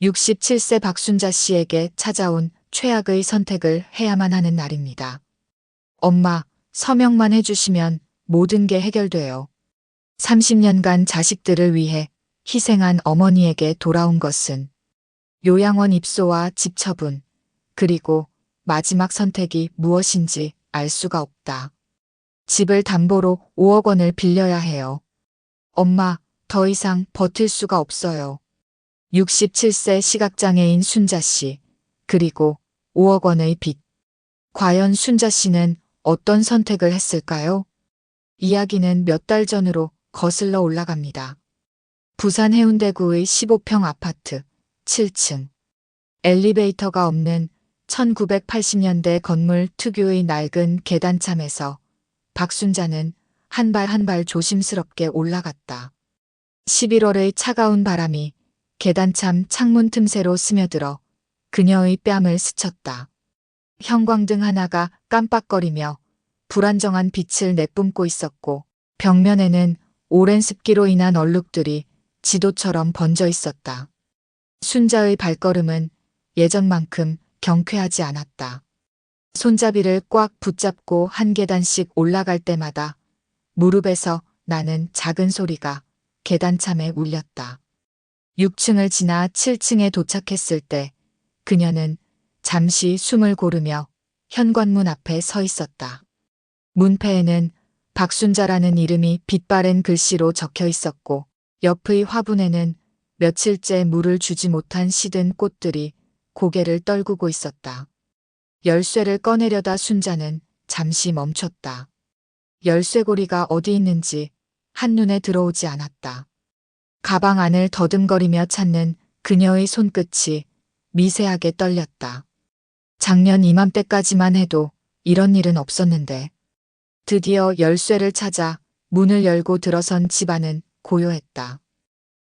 67세 박순자 씨에게 찾아온 최악의 선택을 해야만 하는 날입니다. 엄마, 서명만 해주시면 모든 게 해결돼요. 30년간 자식들을 위해 희생한 어머니에게 돌아온 것은 요양원 입소와 집 처분, 그리고 마지막 선택이 무엇인지 알 수가 없다. 집을 담보로 5억 원을 빌려야 해요. 엄마, 더 이상 버틸 수가 없어요. 67세 시각장애인 순자 씨, 그리고 5억 원의 빚. 과연 순자 씨는 어떤 선택을 했을까요? 이야기는 몇 달 전으로 거슬러 올라갑니다. 부산 해운대구의 15평 아파트 7층. 엘리베이터가 없는 1980년대 건물 특유의 낡은 계단참에서 박순자는 한 발 한 발 조심스럽게 올라갔다. 11월의 차가운 바람이 계단참 창문 틈새로 스며들어 그녀의 뺨을 스쳤다. 형광등 하나가 깜빡거리며 불안정한 빛을 내뿜고 있었고 벽면에는 오랜 습기로 인한 얼룩들이 지도처럼 번져 있었다. 순자의 발걸음은 예전만큼 경쾌하지 않았다. 손잡이를 꽉 붙잡고 한 계단씩 올라갈 때마다 무릎에서 나는 작은 소리가 계단참에 울렸다. 6층을 지나 7층에 도착했을 때 그녀는 잠시 숨을 고르며 현관문 앞에 서 있었다. 문패에는 박순자라는 이름이 빛바랜 글씨로 적혀 있었고 옆의 화분에는 며칠째 물을 주지 못한 시든 꽃들이 고개를 떨구고 있었다. 열쇠를 꺼내려다 순자는 잠시 멈췄다. 열쇠고리가 어디 있는지 한눈에 들어오지 않았다. 가방 안을 더듬거리며 찾는 그녀의 손끝이 미세하게 떨렸다. 작년 이맘때까지만 해도 이런 일은 없었는데 드디어 열쇠를 찾아 문을 열고 들어선 집안은 고요했다.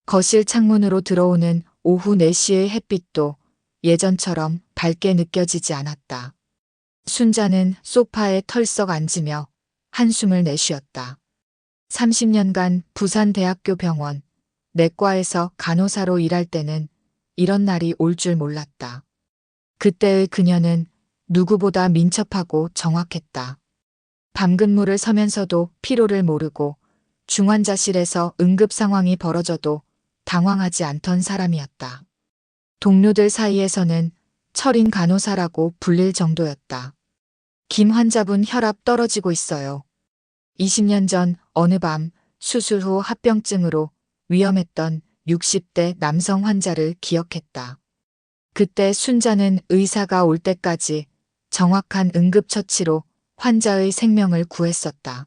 거실 창문으로 들어오는 오후 4시의 햇빛도 예전처럼 밝게 느껴지지 않았다. 순자는 소파에 털썩 앉으며 한숨을 내쉬었다. 30년간 부산대학교 병원 내과에서 간호사로 일할 때는 이런 날이 올 줄 몰랐다. 그때의 그녀는 누구보다 민첩하고 정확했다. 밤근무를 서면서도 피로를 모르고 중환자실에서 응급 상황이 벌어져도 당황하지 않던 사람이었다. 동료들 사이에서는 철인 간호사라고 불릴 정도였다. 김 환자분 혈압 떨어지고 있어요. 20년 전 어느 밤 수술 후 합병증으로 위험했던 60대 남성 환자를 기억했다. 그때 순자는 의사가 올 때까지 정확한 응급처치로 환자의 생명을 구했었다.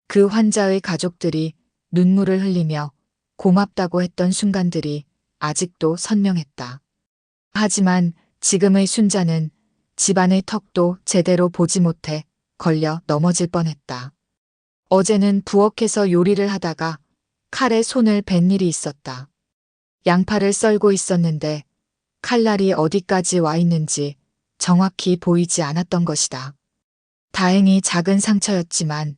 그 환자의 가족들이 눈물을 흘리며 고맙다고 했던 순간들이 아직도 선명했다. 하지만 지금의 순자는 집안의 턱도 제대로 보지 못해 걸려 넘어질 뻔했다. 어제는 부엌에서 요리를 하다가 칼에 손을 벤 일이 있었다. 양파를 썰고 있었는데 칼날이 어디까지 와 있는지 정확히 보이지 않았던 것이다. 다행히 작은 상처였지만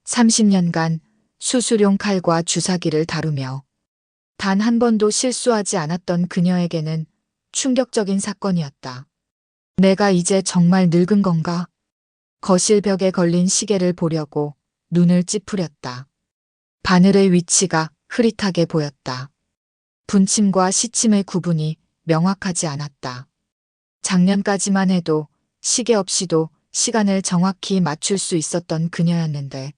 30년간 수술용 칼과 주사기를 다루며 단 한 번도 실수하지 않았던 그녀에게는 충격적인 사건이었다. 내가 이제 정말 늙은 건가? 거실 벽에 걸린 시계를 보려고 눈을 찌푸렸다. 바늘의 위치가 흐릿하게 보였다. 분침과 시침의 구분이 명확하지 않았다. 작년까지만 해도 시계 없이도 시간을 정확히 맞출 수 있었던 그녀였는데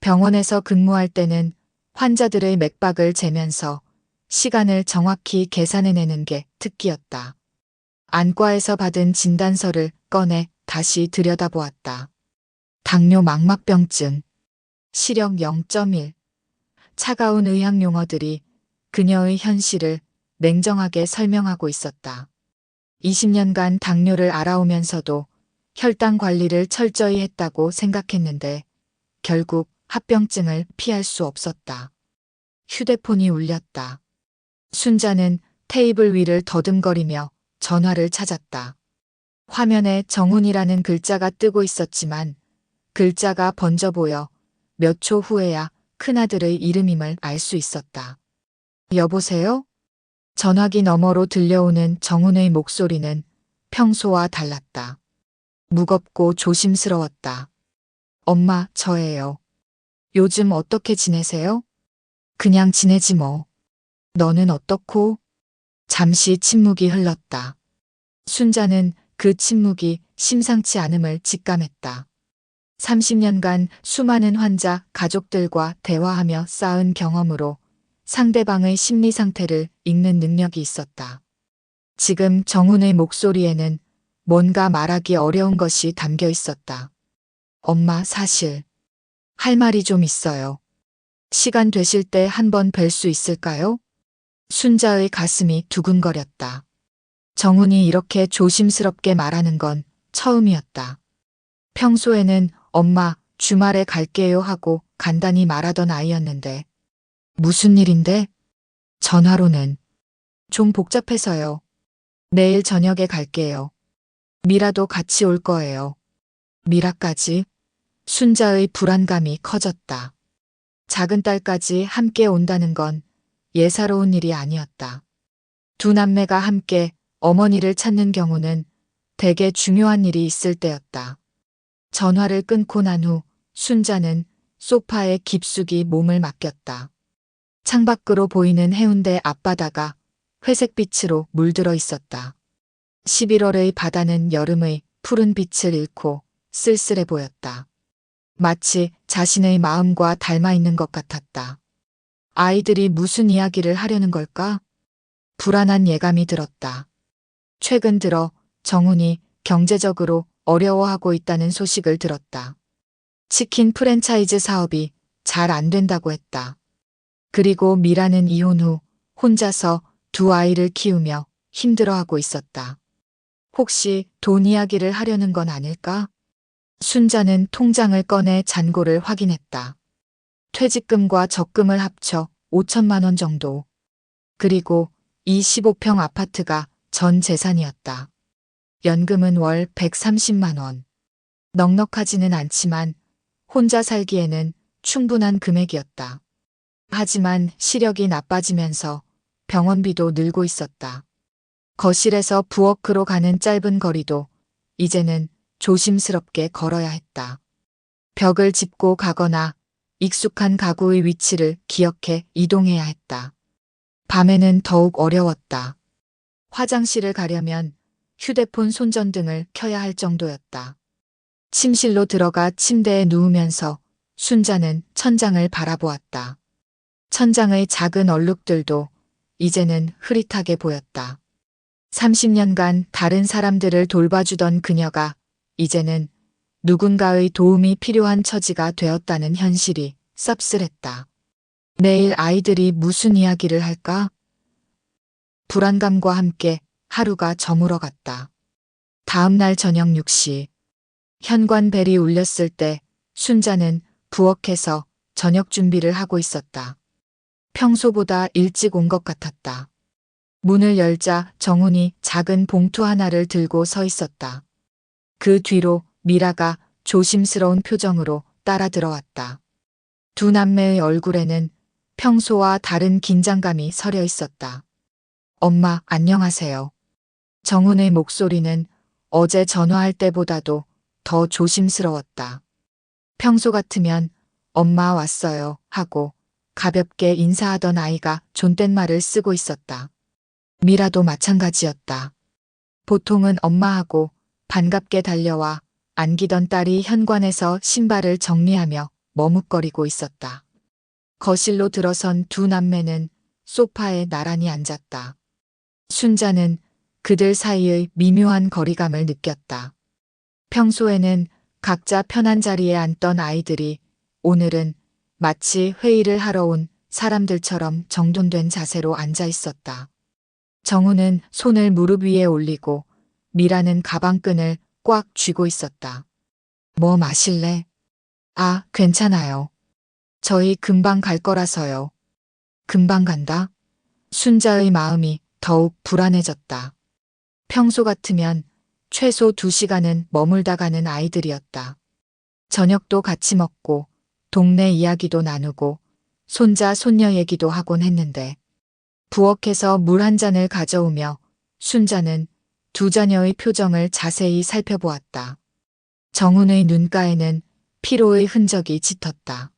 병원에서 근무할 때는 환자들의 맥박을 재면서 시간을 정확히 계산해내는 게 특기였다. 안과에서 받은 진단서를 꺼내 다시 들여다보았다. 당뇨 망막병증, 시력 0.1. 차가운 의학 용어들이 그녀의 현실을 냉정하게 설명하고 있었다. 20년간 당뇨를 알아오면서도 혈당 관리를 철저히 했다고 생각했는데 결국 합병증을 피할 수 없었다. 휴대폰이 울렸다. 순자는 테이블 위를 더듬거리며 전화를 찾았다. 화면에 정훈이라는 글자가 뜨고 있었지만 글자가 번져 보여 몇 초 후에야 큰아들의 이름임을 알 수 있었다. 여보세요? 전화기 너머로 들려오는 정훈의 목소리는 평소와 달랐다. 무겁고 조심스러웠다. 엄마, 저예요. 요즘 어떻게 지내세요? 그냥 지내지 뭐. 너는 어떻고? 잠시 침묵이 흘렀다. 순자는 그 침묵이 심상치 않음을 직감했다. 30년간 수많은 환자, 가족들과 대화하며 쌓은 경험으로 상대방의 심리 상태를 읽는 능력이 있었다. 지금 정훈의 목소리에는 뭔가 말하기 어려운 것이 담겨 있었다. 엄마, 사실 할 말이 좀 있어요. 시간 되실 때 한번 뵐 수 있을까요? 순자의 가슴이 두근거렸다. 정훈이 이렇게 조심스럽게 말하는 건 처음이었다. 평소에는 엄마, 주말에 갈게요 하고 간단히 말하던 아이였는데 무슨 일인데? 전화로는 좀 복잡해서요. 내일 저녁에 갈게요. 미라도 같이 올 거예요. 미라까지? 순자의 불안감이 커졌다. 작은 딸까지 함께 온다는 건 예사로운 일이 아니었다. 두 남매가 함께 어머니를 찾는 경우는 대개 중요한 일이 있을 때였다. 전화를 끊고 난 후 순자는 소파에 깊숙이 몸을 맡겼다. 창밖으로 보이는 해운대 앞바다가 회색빛으로 물들어 있었다. 11월의 바다는 여름의 푸른 빛을 잃고 쓸쓸해 보였다. 마치 자신의 마음과 닮아 있는 것 같았다. 아이들이 무슨 이야기를 하려는 걸까? 불안한 예감이 들었다. 최근 들어 정훈이 경제적으로 어려워하고 있다는 소식을 들었다. 치킨 프랜차이즈 사업이 잘 안 된다고 했다. 그리고 미라는 이혼 후 혼자서 두 아이를 키우며 힘들어하고 있었다. 혹시 돈 이야기를 하려는 건 아닐까? 순자는 통장을 꺼내 잔고를 확인했다. 퇴직금과 적금을 합쳐 5천만 원 정도. 그리고 이 15평 아파트가 전 재산이었다. 연금은 월 130만 원. 넉넉하지는 않지만 혼자 살기에는 충분한 금액이었다. 하지만 시력이 나빠지면서 병원비도 늘고 있었다. 거실에서 부엌으로 가는 짧은 거리도 이제는 조심스럽게 걸어야 했다. 벽을 짚고 가거나 익숙한 가구의 위치를 기억해 이동해야 했다. 밤에는 더욱 어려웠다. 화장실을 가려면 휴대폰 손전등을 켜야 할 정도였다. 침실로 들어가 침대에 누우면서 순자는 천장을 바라보았다. 천장의 작은 얼룩들도 이제는 흐릿하게 보였다. 30년간 다른 사람들을 돌봐주던 그녀가 이제는 누군가의 도움이 필요한 처지가 되었다는 현실이 씁쓸했다. 내일 아이들이 무슨 이야기를 할까? 불안감과 함께 하루가 저물어갔다. 다음 날 저녁 6시 현관벨이 울렸을 때 순자는 부엌에서 저녁 준비를 하고 있었다. 평소보다 일찍 온 것 같았다. 문을 열자 정훈이 작은 봉투 하나를 들고 서 있었다. 그 뒤로 미라가 조심스러운 표정으로 따라 들어왔다. 두 남매의 얼굴에는 평소와 다른 긴장감이 서려 있었다. 엄마, 안녕하세요. 정훈의 목소리는 어제 전화할 때보다도 더 조심스러웠다. 평소 같으면 엄마 왔어요 하고 가볍게 인사하던 아이가 존댓말을 쓰고 있었다. 미라도 마찬가지였다. 보통은 엄마하고 반갑게 달려와 안기던 딸이 현관에서 신발을 정리하며 머뭇거리고 있었다. 거실로 들어선 두 남매는 소파에 나란히 앉았다. 순자는 그들 사이의 미묘한 거리감을 느꼈다. 평소에는 각자 편한 자리에 앉던 아이들이 오늘은 마치 회의를 하러 온 사람들처럼 정돈된 자세로 앉아 있었다. 정우는 손을 무릎 위에 올리고 미라는 가방끈을 꽉 쥐고 있었다. 뭐 마실래? 아, 괜찮아요. 저희 금방 갈 거라서요. 금방 간다? 순자의 마음이 더욱 불안해졌다. 평소 같으면 최소 2시간은 머물다 가는 아이들이었다. 저녁도 같이 먹고 동네 이야기도 나누고 손자 손녀 얘기도 하곤 했는데 부엌에서 물 한 잔을 가져오며 순자는 두 자녀의 표정을 자세히 살펴보았다. 정훈의 눈가에는 피로의 흔적이 짙었다.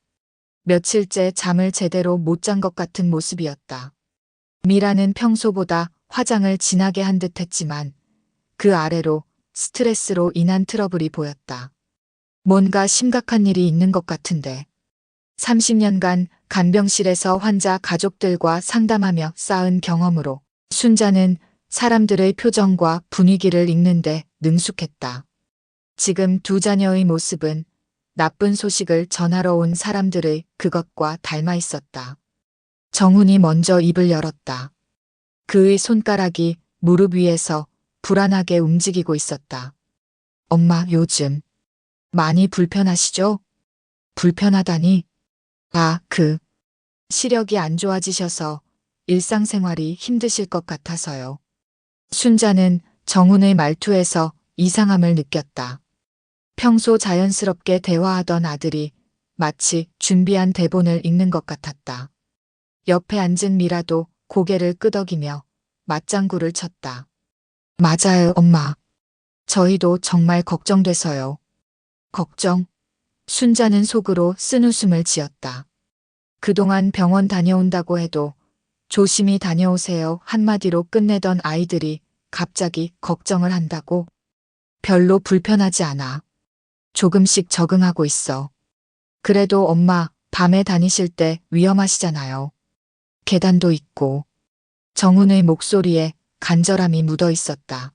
며칠째 잠을 제대로 못 잔 것 같은 모습이었다. 미라는 평소보다 화장을 진하게 한 듯 했지만 그 아래로 스트레스로 인한 트러블이 보였다. 뭔가 심각한 일이 있는 것 같은데. 30년간 간병실에서 환자 가족들과 상담하며 쌓은 경험으로 순자는 사람들의 표정과 분위기를 읽는데 능숙했다. 지금 두 자녀의 모습은 나쁜 소식을 전하러 온 사람들의 그것과 닮아 있었다. 정훈이 먼저 입을 열었다. 그의 손가락이 무릎 위에서 불안하게 움직이고 있었다. 엄마, 요즘 많이 불편하시죠? 불편하다니? 시력이 안 좋아지셔서 일상생활이 힘드실 것 같아서요. 순자는 정훈의 말투에서 이상함을 느꼈다. 평소 자연스럽게 대화하던 아들이 마치 준비한 대본을 읽는 것 같았다. 옆에 앉은 미라도 고개를 끄덕이며 맞장구를 쳤다. 맞아요, 엄마. 저희도 정말 걱정돼서요. 걱정? 순자는 속으로 쓴웃음을 지었다. 그동안 병원 다녀온다고 해도 조심히 다녀오세요 한마디로 끝내던 아이들이 갑자기 걱정을 한다고? 별로 불편하지 않아. 조금씩 적응하고 있어. 그래도 엄마, 밤에 다니실 때 위험하시잖아요. 계단도 있고. 정훈의 목소리에 간절함이 묻어 있었다.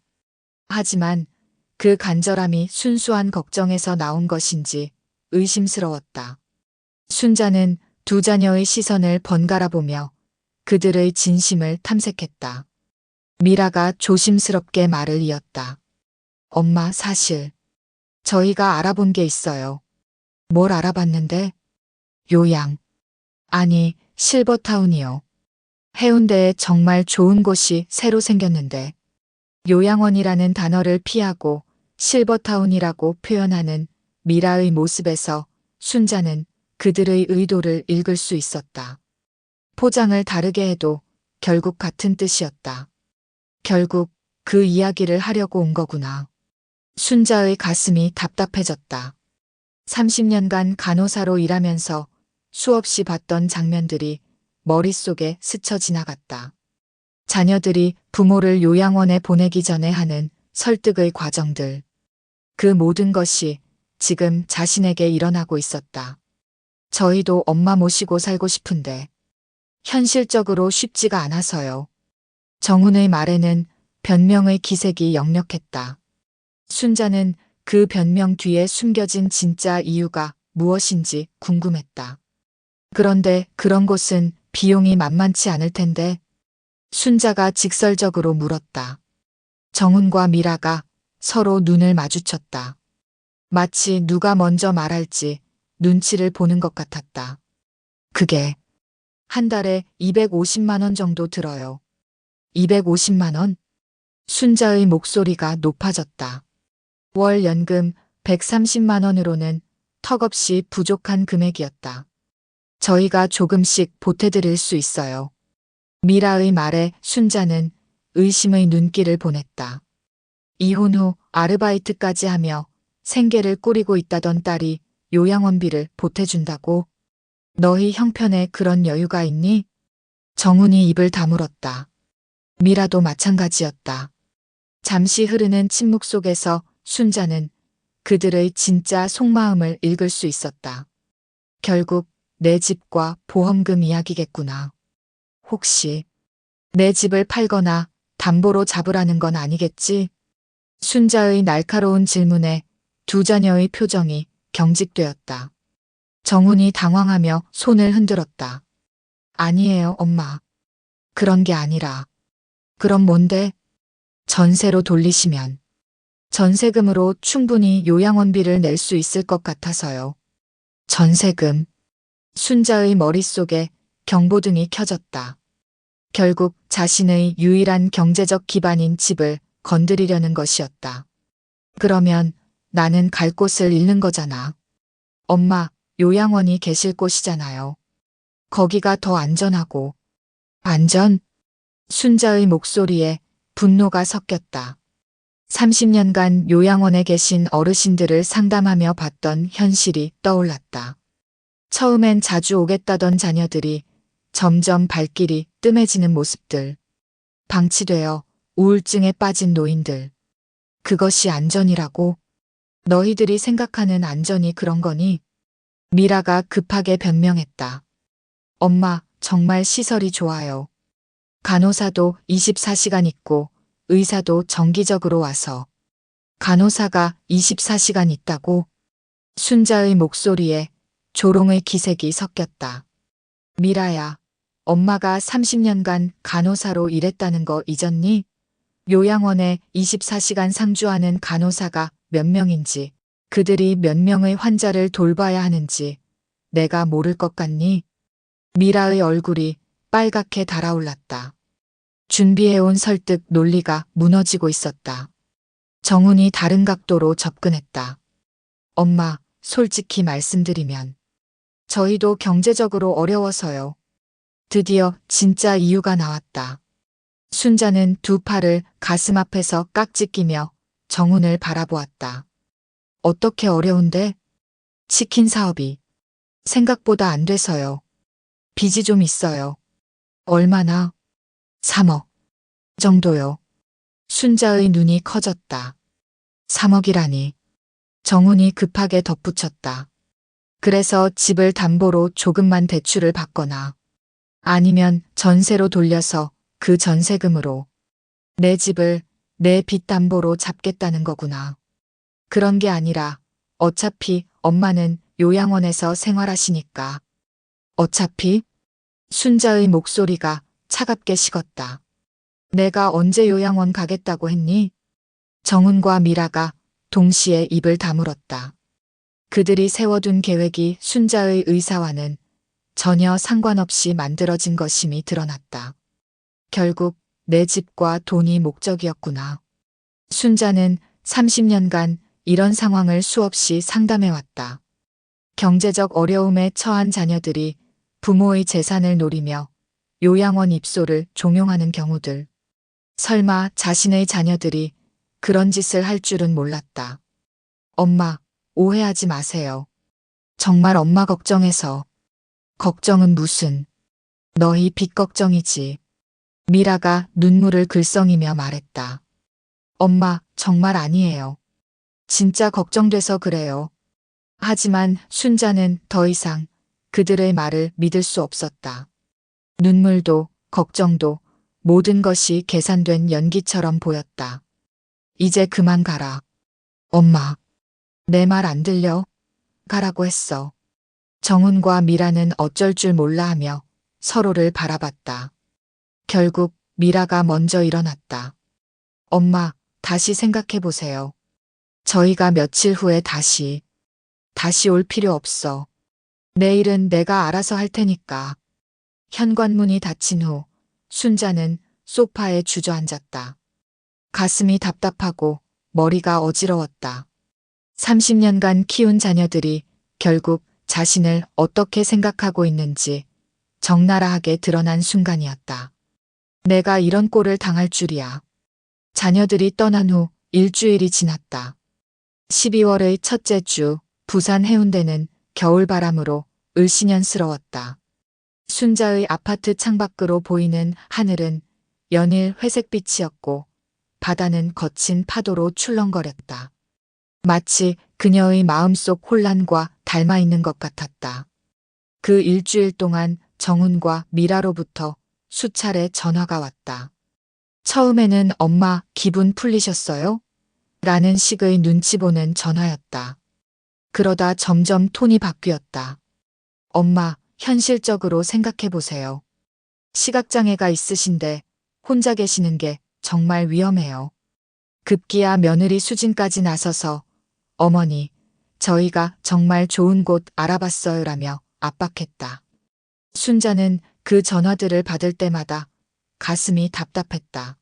하지만 그 간절함이 순수한 걱정에서 나온 것인지 의심스러웠다. 순자는 두 자녀의 시선을 번갈아 보며 그들의 진심을 탐색했다. 미라가 조심스럽게 말을 이었다. 엄마, 사실 저희가 알아본 게 있어요. 뭘 알아봤는데? 요양. 아니, 실버타운이요. 해운대에 정말 좋은 곳이 새로 생겼는데 요양원이라는 단어를 피하고 실버타운이라고 표현하는 미라의 모습에서 순자는 그들의 의도를 읽을 수 있었다. 포장을 다르게 해도 결국 같은 뜻이었다. 결국 그 이야기를 하려고 온 거구나. 순자의 가슴이 답답해졌다. 30년간 간호사로 일하면서 수없이 봤던 장면들이 머릿속에 스쳐 지나갔다. 자녀들이 부모를 요양원에 보내기 전에 하는 설득의 과정들. 그 모든 것이 지금 자신에게 일어나고 있었다. 저희도 엄마 모시고 살고 싶은데 현실적으로 쉽지가 않아서요. 정훈의 말에는 변명의 기색이 역력했다. 순자는 그 변명 뒤에 숨겨진 진짜 이유가 무엇인지 궁금했다. 그런데 그런 곳은 비용이 만만치 않을 텐데. 순자가 직설적으로 물었다. 정훈과 미라가 서로 눈을 마주쳤다. 마치 누가 먼저 말할지 눈치를 보는 것 같았다. 그게 한 달에 250만 원 정도 들어요. 250만 원? 순자의 목소리가 높아졌다. 월 연금 130만 원으로는 턱없이 부족한 금액이었다. 저희가 조금씩 보태드릴 수 있어요. 미라의 말에 순자는 의심의 눈길을 보냈다. 이혼 후 아르바이트까지 하며 생계를 꾸리고 있다던 딸이 요양원비를 보태준다고? 너희 형편에 그런 여유가 있니? 정훈이 입을 다물었다. 미라도 마찬가지였다. 잠시 흐르는 침묵 속에서 순자는 그들의 진짜 속마음을 읽을 수 있었다. 결국 내 집과 보험금 이야기겠구나. 혹시 내 집을 팔거나 담보로 잡으라는 건 아니겠지? 순자의 날카로운 질문에 두 자녀의 표정이 경직되었다. 정훈이 당황하며 손을 흔들었다. 아니에요, 엄마. 그런 게 아니라. 그럼 뭔데? 전세로 돌리시면. 전세금으로 충분히 요양원비를 낼 수 있을 것 같아서요. 전세금. 순자의 머릿속에 경보등이 켜졌다. 결국 자신의 유일한 경제적 기반인 집을 건드리려는 것이었다. 그러면 나는 갈 곳을 잃는 거잖아. 엄마, 요양원이 계실 곳이잖아요. 거기가 더 안전하고. 안전? 순자의 목소리에 분노가 섞였다. 30년간 요양원에 계신 어르신들을 상담하며 봤던 현실이 떠올랐다. 처음엔 자주 오겠다던 자녀들이 점점 발길이 뜸해지는 모습들. 방치되어 우울증에 빠진 노인들. 그것이 안전이라고? 너희들이 생각하는 안전이 그런 거니? 미라가 급하게 변명했다. 엄마, 정말 시설이 좋아요. 간호사도 24시간 있고 의사도 정기적으로 와서. 간호사가 24시간 있다고? 순자의 목소리에 조롱의 기색이 섞였다. 미라야, 엄마가 30년간 간호사로 일했다는 거 잊었니? 요양원에 24시간 상주하는 간호사가 몇 명인지, 그들이 몇 명의 환자를 돌봐야 하는지 내가 모를 것 같니? 미라의 얼굴이 빨갛게 달아올랐다. 준비해온 설득 논리가 무너지고 있었다. 정훈이 다른 각도로 접근했다. 엄마, 솔직히 말씀드리면 저희도 경제적으로 어려워서요. 드디어 진짜 이유가 나왔다. 순자는 두 팔을 가슴 앞에서 깍지 끼며 정훈을 바라보았다. 어떻게 어려운데? 치킨 사업이 생각보다 안 돼서요. 빚이 좀 있어요. 얼마나? 3억 정도요. 순자의 눈이 커졌다. 3억이라니. 정훈이 급하게 덧붙였다. 그래서 집을 담보로 조금만 대출을 받거나 아니면 전세로 돌려서 그 전세금으로 내 집을 내 빚 담보로 잡겠다는 거구나. 그런 게 아니라 어차피 엄마는 요양원에서 생활하시니까. 어차피? 순자의 목소리가 차갑게 식었다. 내가 언제 요양원 가겠다고 했니? 정훈과 미라가 동시에 입을 다물었다. 그들이 세워둔 계획이 순자의 의사와는 전혀 상관없이 만들어진 것임이 드러났다. 결국 내 집과 돈이 목적이었구나. 순자는 30년간 이런 상황을 수없이 상담해왔다. 경제적 어려움에 처한 자녀들이 부모의 재산을 노리며 요양원 입소를 종용하는 경우들. 설마 자신의 자녀들이 그런 짓을 할 줄은 몰랐다. 엄마, 오해하지 마세요. 정말 엄마 걱정해서. 걱정은 무슨. 너희 빚 걱정이지. 미라가 눈물을 글썽이며 말했다. 엄마, 정말 아니에요. 진짜 걱정돼서 그래요. 하지만 순자는 더 이상 그들의 말을 믿을 수 없었다. 눈물도 걱정도 모든 것이 계산된 연기처럼 보였다. 이제 그만 가라. 엄마, 내 말 안 들려? 가라고 했어. 정훈과 미라는 어쩔 줄 몰라 하며 서로를 바라봤다. 결국 미라가 먼저 일어났다. 엄마, 다시 생각해 보세요. 저희가 며칠 후에 다시 올 필요 없어. 내일은 내가 알아서 할 테니까. 현관문이 닫힌 후 순자는 소파에 주저앉았다. 가슴이 답답하고 머리가 어지러웠다. 30년간 키운 자녀들이 결국 자신을 어떻게 생각하고 있는지 적나라하게 드러난 순간이었다. 내가 이런 꼴을 당할 줄이야. 자녀들이 떠난 후 일주일이 지났다. 12월의 첫째 주 부산 해운대는 겨울바람으로 을씨년스러웠다. 순자의 아파트 창밖으로 보이는 하늘은 연일 회색빛이었고 바다는 거친 파도로 출렁거렸다. 마치 그녀의 마음속 혼란과 닮아 있는 것 같았다. 그 일주일 동안 정훈과 미라로부터 수차례 전화가 왔다. 처음에는 엄마 기분 풀리셨어요? 라는 식의 눈치 보는 전화였다. 그러다 점점 톤이 바뀌었다. 엄마, 현실적으로 생각해 보세요. 시각장애가 있으신데 혼자 계시는 게 정말 위험해요. 급기야 며느리 수진까지 나서서 어머니, 저희가 정말 좋은 곳 알아봤어요라며 압박했다. 순자는 그 전화들을 받을 때마다 가슴이 답답했다.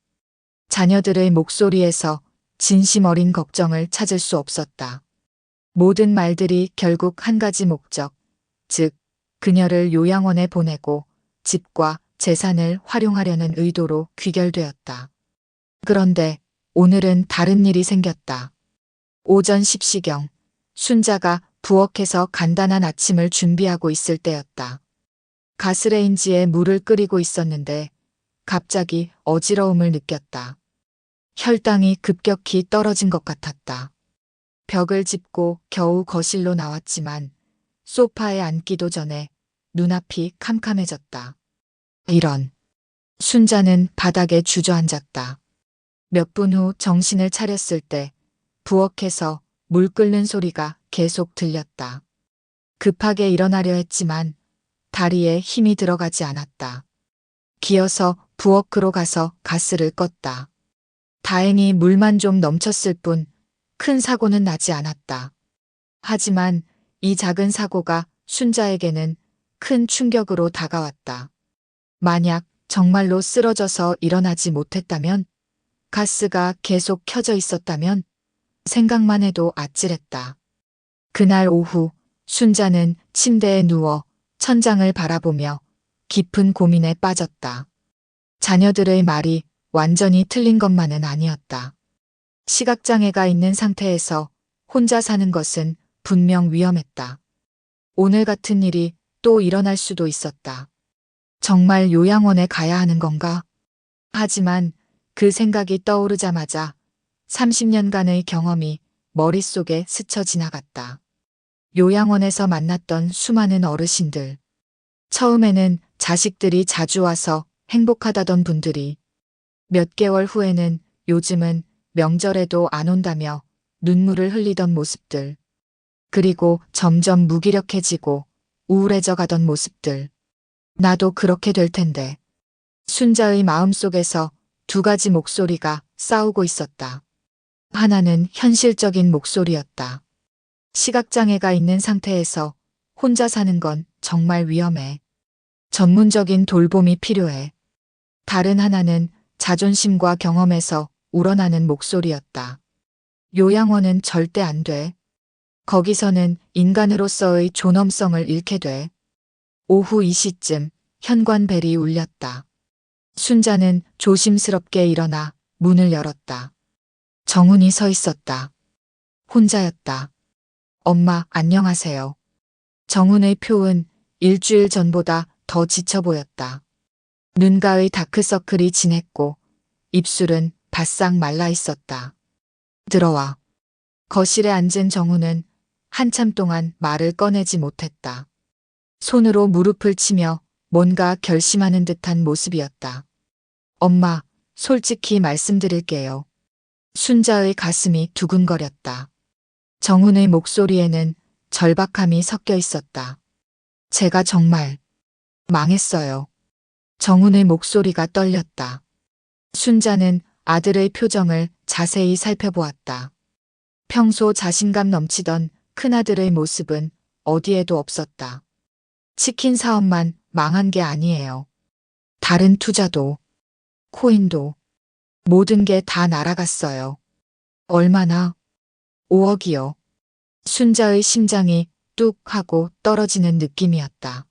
자녀들의 목소리에서 진심 어린 걱정을 찾을 수 없었다. 모든 말들이 결국 한 가지 목적, 즉 그녀를 요양원에 보내고 집과 재산을 활용하려는 의도로 귀결되었다. 그런데 오늘은 다른 일이 생겼다. 오전 10시경 순자가 부엌에서 간단한 아침을 준비하고 있을 때였다. 가스레인지에 물을 끓이고 있었는데 갑자기 어지러움을 느꼈다. 혈당이 급격히 떨어진 것 같았다. 벽을 짚고 겨우 거실로 나왔지만 소파에 앉기도 전에 눈앞이 캄캄해졌다. 이런. 순자는 바닥에 주저앉았다. 몇 분 후 정신을 차렸을 때 부엌에서 물 끓는 소리가 계속 들렸다. 급하게 일어나려 했지만 다리에 힘이 들어가지 않았다. 기어서 부엌으로 가서 가스를 껐다. 다행히 물만 좀 넘쳤을 뿐 큰 사고는 나지 않았다. 하지만 이 작은 사고가 순자에게는 큰 충격으로 다가왔다. 만약 정말로 쓰러져서 일어나지 못했다면, 가스가 계속 켜져 있었다면 생각만 해도 아찔했다. 그날 오후 순자는 침대에 누워 천장을 바라보며 깊은 고민에 빠졌다. 자녀들의 말이 완전히 틀린 것만은 아니었다. 시각장애가 있는 상태에서 혼자 사는 것은 분명 위험했다. 오늘 같은 일이 또 일어날 수도 있었다. 정말 요양원에 가야 하는 건가? 하지만 그 생각이 떠오르자마자 30년간의 경험이 머릿속에 스쳐 지나갔다. 요양원에서 만났던 수많은 어르신들. 처음에는 자식들이 자주 와서 행복하다던 분들이 몇 개월 후에는 요즘은 명절에도 안 온다며 눈물을 흘리던 모습들. 그리고 점점 무기력해지고 우울해져 가던 모습들. 나도 그렇게 될 텐데. 순자의 마음속에서 두 가지 목소리가 싸우고 있었다. 하나는 현실적인 목소리였다. 시각장애가 있는 상태에서 혼자 사는 건 정말 위험해. 전문적인 돌봄이 필요해. 다른 하나는 자존심과 경험에서 우러나는 목소리였다. 요양원은 절대 안 돼. 거기서는 인간으로서의 존엄성을 잃게 돼. 오후 2시쯤 현관벨이 울렸다. 순자는 조심스럽게 일어나 문을 열었다. 정훈이 서 있었다. 혼자였다. 엄마, 안녕하세요. 정훈의 표은 일주일 전보다 더 지쳐 보였다. 눈가의 다크서클이 진했고 입술은 바싹 말라 있었다. 들어와. 거실에 앉은 정훈은 한참 동안 말을 꺼내지 못했다. 손으로 무릎을 치며 뭔가 결심하는 듯한 모습이었다. 엄마, 솔직히 말씀드릴게요. 순자의 가슴이 두근거렸다. 정훈의 목소리에는 절박함이 섞여 있었다. 제가 정말 망했어요. 정훈의 목소리가 떨렸다. 순자는 아들의 표정을 자세히 살펴보았다. 평소 자신감 넘치던 큰아들의 모습은 어디에도 없었다. 치킨 사업만 망한 게 아니에요. 다른 투자도, 코인도, 모든 게 다 날아갔어요. 얼마나? 5억이요. 순자의 심장이 뚝 하고 떨어지는 느낌이었다.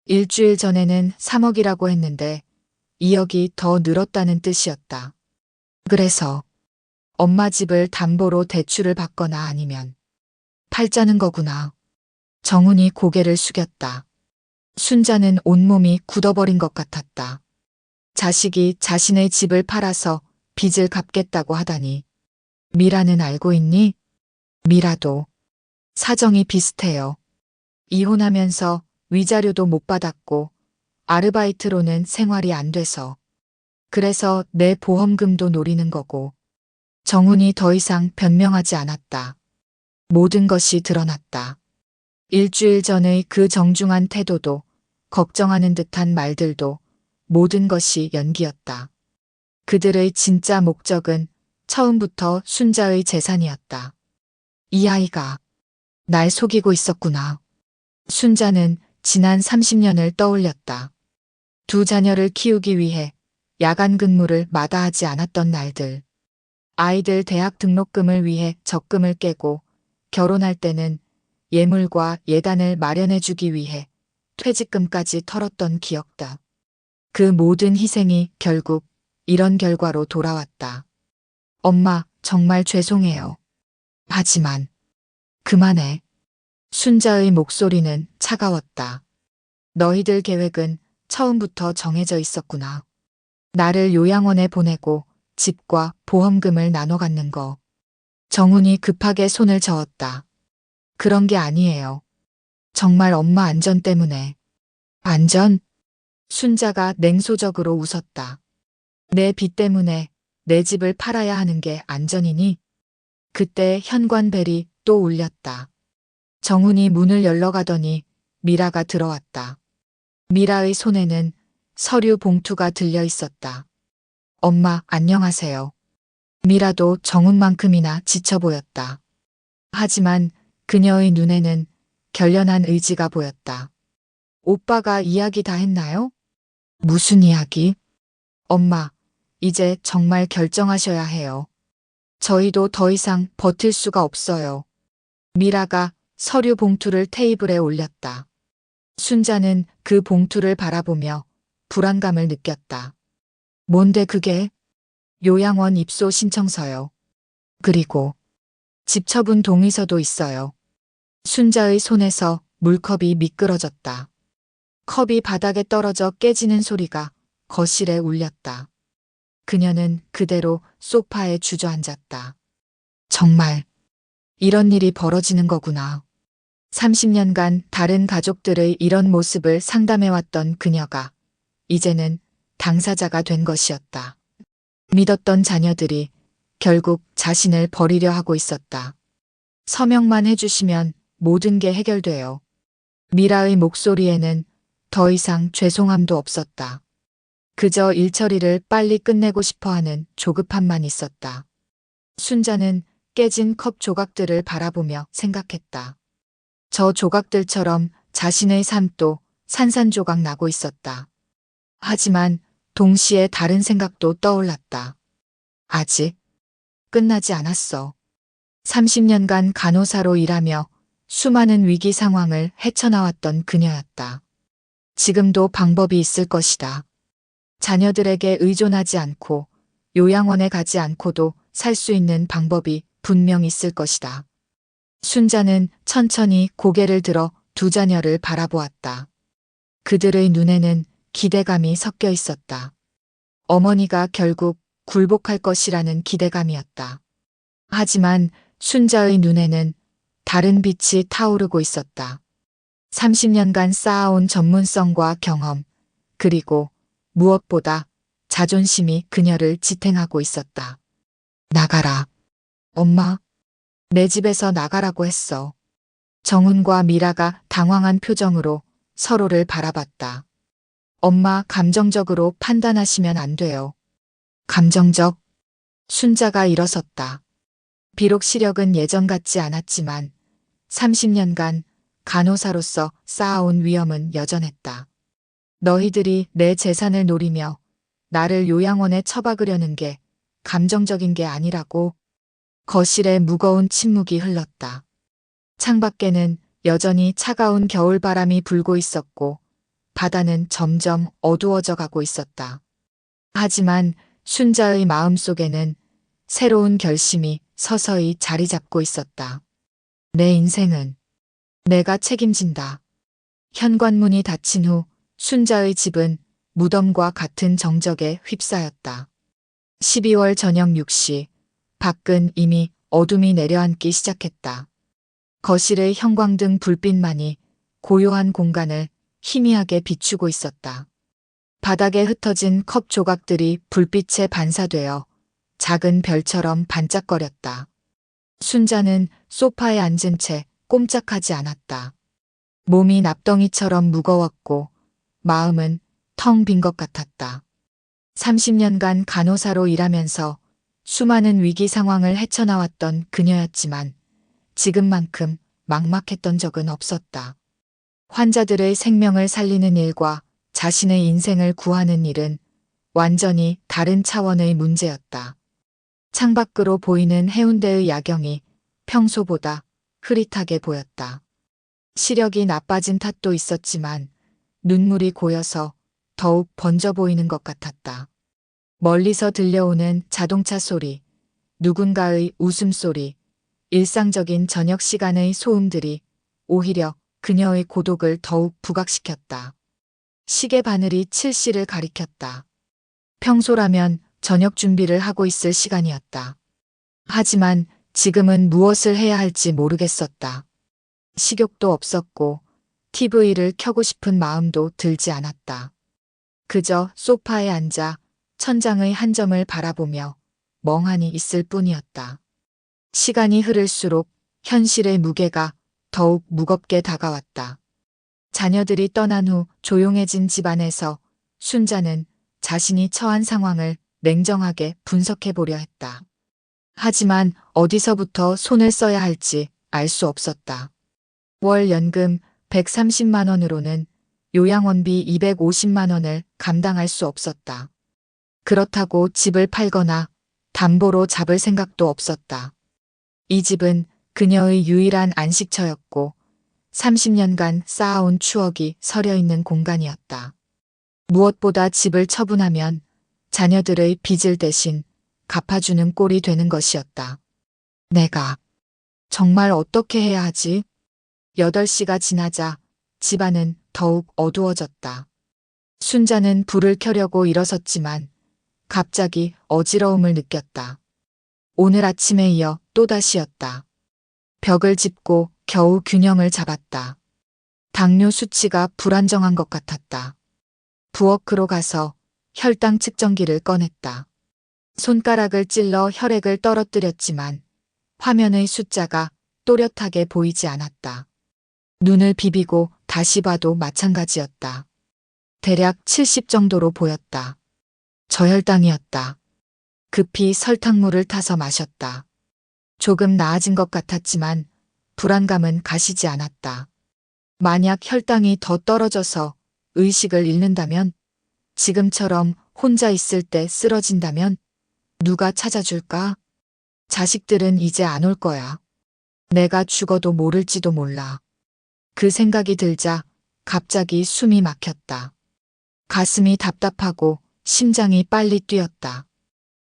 일주일 전에는 3억이라고 했는데 2억이 더 늘었다는 뜻이었다. 그래서 엄마 집을 담보로 대출을 받거나 아니면 팔자는 거구나. 정훈이 고개를 숙였다. 순자는 온몸이 굳어버린 것 같았다. 자식이 자신의 집을 팔아서 빚을 갚겠다고 하다니. 미라는 알고 있니? 미라도 사정이 비슷해요. 이혼하면서 위자료도 못 받았고 아르바이트로는 생활이 안 돼서. 그래서 내 보험금도 노리는 거고. 정훈이 더 이상 변명하지 않았다. 모든 것이 드러났다. 일주일 전의 그 정중한 태도도, 걱정하는 듯한 말들도 모든 것이 연기였다. 그들의 진짜 목적은 처음부터 순자의 재산이었다. 이 아이가 날 속이고 있었구나. 순자는 지난 30년을 떠올렸다. 두 자녀를 키우기 위해 야간 근무를 마다하지 않았던 날들. 아이들 대학 등록금을 위해 적금을 깨고 결혼할 때는 예물과 예단을 마련해주기 위해 퇴직금까지 털었던 기억다. 그 모든 희생이 결국 이런 결과로 돌아왔다. 엄마, 정말 죄송해요. 하지만 그만해. 순자의 목소리는 차가웠다. 너희들 계획은 처음부터 정해져 있었구나. 나를 요양원에 보내고 집과 보험금을 나눠 갖는 거. 정훈이 급하게 손을 저었다. 그런 게 아니에요. 정말 엄마 안전 때문에. 안전? 순자가 냉소적으로 웃었다. 내 빚 때문에 내 집을 팔아야 하는 게 안전이니? 그때 현관벨이 또 울렸다. 정훈이 문을 열러가더니 미라가 들어왔다. 미라의 손에는 서류 봉투가 들려 있었다. 엄마, 안녕하세요. 미라도 정훈만큼이나 지쳐 보였다. 하지만 그녀의 눈에는 결연한 의지가 보였다. 오빠가 이야기 다 했나요? 무슨 이야기? 엄마, 이제 정말 결정하셔야 해요. 저희도 더 이상 버틸 수가 없어요. 미라가 서류 봉투를 테이블에 올렸다. 순자는 그 봉투를 바라보며 불안감을 느꼈다. 뭔데 그게? 요양원 입소 신청서요. 그리고 집처분 동의서도 있어요. 순자의 손에서 물컵이 미끄러졌다. 컵이 바닥에 떨어져 깨지는 소리가 거실에 울렸다. 그녀는 그대로 소파에 주저앉았다. 정말 이런 일이 벌어지는 거구나. 30년간 다른 가족들의 이런 모습을 상담해왔던 그녀가 이제는 당사자가 된 것이었다. 믿었던 자녀들이 결국 자신을 버리려 하고 있었다. 서명만 해주시면 모든 게 해결돼요. 미라의 목소리에는 더 이상 죄송함도 없었다. 그저 일처리를 빨리 끝내고 싶어하는 조급함만 있었다. 순자는 깨진 컵 조각들을 바라보며 생각했다. 저 조각들처럼 자신의 삶도 산산조각 나고 있었다. 하지만 동시에 다른 생각도 떠올랐다. 아직 끝나지 않았어. 30년간 간호사로 일하며 수많은 위기 상황을 헤쳐나왔던 그녀였다. 지금도 방법이 있을 것이다. 자녀들에게 의존하지 않고 요양원에 가지 않고도 살 수 있는 방법이 분명 있을 것이다. 순자는 천천히 고개를 들어 두 자녀를 바라보았다. 그들의 눈에는 기대감이 섞여 있었다. 어머니가 결국 굴복할 것이라는 기대감이었다. 하지만 순자의 눈에는 다른 빛이 타오르고 있었다. 30년간 쌓아온 전문성과 경험, 그리고 무엇보다 자존심이 그녀를 지탱하고 있었다. 나가라. 엄마, 내 집에서 나가라고 했어. 정훈과 미라가 당황한 표정으로 서로를 바라봤다. 엄마, 감정적으로 판단하시면 안 돼요. 감정적? 순자가 일어섰다. 비록 시력은 예전 같지 않았지만 30년간 간호사로서 쌓아온 위엄은 여전했다. 너희들이 내 재산을 노리며 나를 요양원에 처박으려는 게 감정적인 게 아니라고. 거실에 무거운 침묵이 흘렀다. 창밖에는 여전히 차가운 겨울바람이 불고 있었고 바다는 점점 어두워져 가고 있었다. 하지만 순자의 마음속에는 새로운 결심이 서서히 자리 잡고 있었다. 내 인생은 내가 책임진다. 현관문이 닫힌 후 순자의 집은 무덤과 같은 정적에 휩싸였다. 12월 저녁 6시, 밖은 이미 어둠이 내려앉기 시작했다. 거실의 형광등 불빛만이 고요한 공간을 희미하게 비추고 있었다. 바닥에 흩어진 컵 조각들이 불빛에 반사되어 작은 별처럼 반짝거렸다. 순자는 소파에 앉은 채 꼼짝하지 않았다. 몸이 납덩이처럼 무거웠고 마음은 텅 빈 것 같았다. 30년간 간호사로 일하면서 수많은 위기 상황을 헤쳐나왔던 그녀였지만 지금만큼 막막했던 적은 없었다. 환자들의 생명을 살리는 일과 자신의 인생을 구하는 일은 완전히 다른 차원의 문제였다. 창밖으로 보이는 해운대의 야경이 평소보다 흐릿하게 보였다. 시력이 나빠진 탓도 있었지만 눈물이 고여서 더욱 번져 보이는 것 같았다. 멀리서 들려오는 자동차 소리, 누군가의 웃음소리, 일상적인 저녁 시간의 소음들이 오히려 그녀의 고독을 더욱 부각시켰다. 시계 바늘이 7시를 가리켰다. 평소라면 저녁 준비를 하고 있을 시간이었다. 하지만 지금은 무엇을 해야 할지 모르겠었다. 식욕도 없었고 TV를 켜고 싶은 마음도 들지 않았다. 그저 소파에 앉아 천장의 한 점을 바라보며 멍하니 있을 뿐이었다. 시간이 흐를수록 현실의 무게가 더욱 무겁게 다가왔다. 자녀들이 떠난 후 조용해진 집안에서 순자는 자신이 처한 상황을 냉정하게 분석해 보려 했다. 하지만 어디서부터 손을 써야 할지 알 수 없었다. 월 연금 130만 원으로는 요양원비 250만 원을 감당할 수 없었다. 그렇다고 집을 팔거나 담보로 잡을 생각도 없었다. 이 집은 그녀의 유일한 안식처였고 30년간 쌓아온 추억이 서려 있는 공간이었다. 무엇보다 집을 처분하면 자녀들의 빚을 대신 갚아주는 꼴이 되는 것이었다. 내가 정말 어떻게 해야 하지? 8시가 지나자 집안은 더욱 어두워졌다. 순자는 불을 켜려고 일어섰지만 갑자기 어지러움을 느꼈다. 오늘 아침에 이어 또다시였다. 벽을 짚고 겨우 균형을 잡았다. 당뇨 수치가 불안정한 것 같았다. 부엌으로 가서 혈당 측정기를 꺼냈다. 손가락을 찔러 혈액을 떨어뜨렸지만 화면의 숫자가 또렷하게 보이지 않았다. 눈을 비비고 다시 봐도 마찬가지였다. 대략 70 정도로 보였다. 저혈당이었다. 급히 설탕물을 타서 마셨다. 조금 나아진 것 같았지만 불안감은 가시지 않았다. 만약 혈당이 더 떨어져서 의식을 잃는다면, 지금처럼 혼자 있을 때 쓰러진다면 누가 찾아줄까? 자식들은 이제 안 올 거야. 내가 죽어도 모를지도 몰라. 그 생각이 들자 갑자기 숨이 막혔다. 가슴이 답답하고 심장이 빨리 뛰었다.